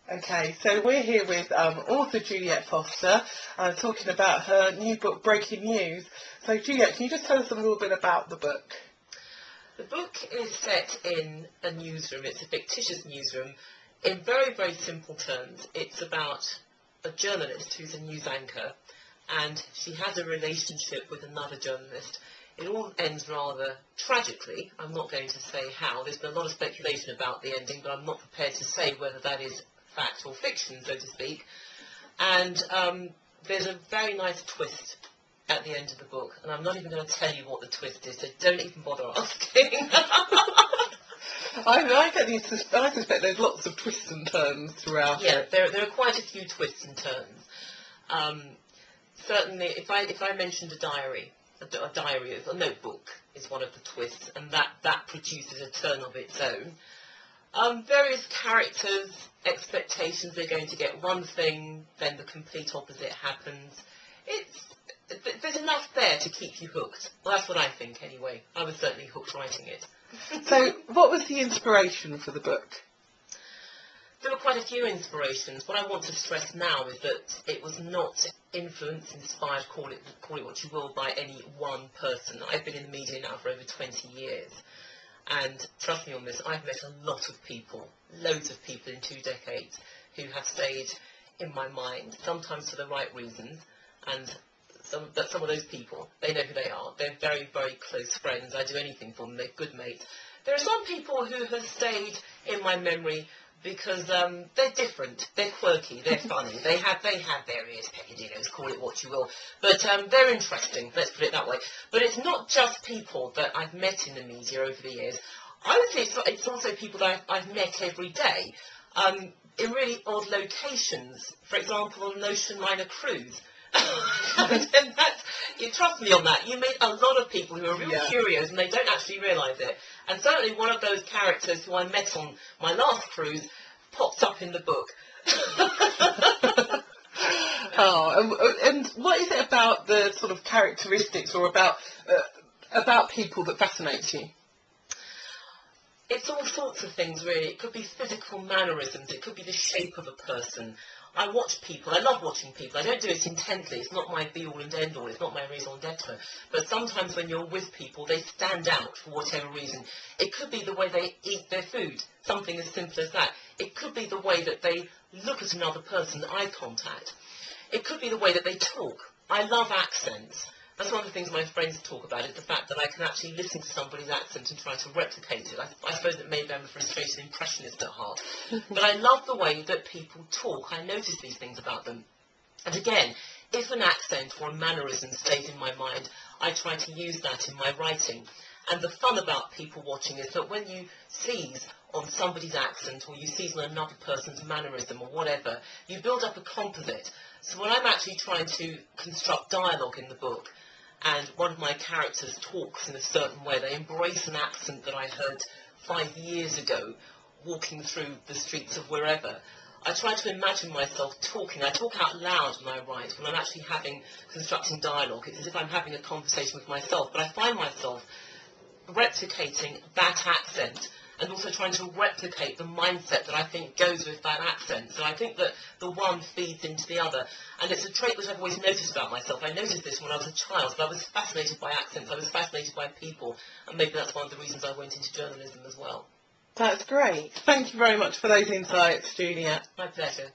Okay, so we're here with author Juliette Foster, talking about her new book, Breaking News. So Juliette, can you just tell us a little bit about the book? The book is set in a newsroom. It's a fictitious newsroom. In very, very simple terms, it's about a journalist who's a news anchor, and she has a relationship with another journalist. It all ends rather tragically. I'm not going to say how. There's been a lot of speculation about the ending, but I'm not prepared to say whether that is fact or fiction, so to speak. And there's a very nice twist at the end of the book, and I'm not even going to tell you what the twist is, so don't even bother asking. I suspect there's lots of twists and turns throughout. Yeah, there are quite a few twists and turns. Certainly, if I mentioned a diary, a notebook is one of the twists, and that produces a turn of its own. Various characters, expectations, they're going to get one thing, then the complete opposite happens. There's enough there to keep you hooked. Well, that's what I think anyway. I was certainly hooked writing it. So what was the inspiration for the book? There were quite a few inspirations. What I want to stress now is that it was not influenced, inspired, call it what you will, by any one person. I've been in the media now for over 20 years. And trust me on this, I've met a lot of people, loads of people in 2 decades, who have stayed in my mind, sometimes for the right reasons, and some of those people, they know who they are. They're very, very close friends. I do anything for them. They're good mates. There are some people who have stayed in my memory because they're different, they're quirky, they're funny, they have various peccadillos, call it what you will, but they're interesting, let's put it that way. But it's not just people that I've met in the media over the years. I would say it's also people that I've met every day, in really odd locations, for example on an ocean liner cruise. And you trust me on that. You meet a lot of people who are real curious and they don't actually realise it. And certainly one of those characters who I met on my last cruise pops up in the book. And what is it about the sort of characteristics or about people that fascinates you? It's all sorts of things, really. It could be physical mannerisms. It could be the shape of a person. I watch people. I love watching people. I don't do it intently. It's not my be-all and end-all. It's not my raison d'etre. But sometimes when you're with people, they stand out for whatever reason. It could be the way they eat their food, something as simple as that. It could be the way that they look at another person, eye contact. It could be the way that they talk. I love accents. That's one of the things my friends talk about, is the fact that I can actually listen to somebody's accent and try to replicate it. I suppose that maybe I'm a frustrated impressionist at heart. But I love the way that people talk. I notice these things about them. And again, if an accent or a mannerism stays in my mind, I try to use that in my writing. And the fun about people watching is that when you seize on somebody's accent or you seize on another person's mannerism or whatever, you build up a composite. So when I'm actually trying to construct dialogue in the book, and one of my characters talks in a certain way, they embrace an accent that I heard 5 years ago, walking through the streets of wherever. I try to imagine myself talking. I talk out loud when I write, when I'm actually constructing dialogue. It's as if I'm having a conversation with myself, but I find myself replicating that accent and also trying to replicate the mindset that I think goes with that accent. So I think that the one feeds into the other. And it's a trait that I've always noticed about myself. I noticed this when I was a child, but I was fascinated by accents. I was fascinated by people. And maybe that's one of the reasons I went into journalism as well. That's great. Thank you very much for those insights, Juliette. My pleasure.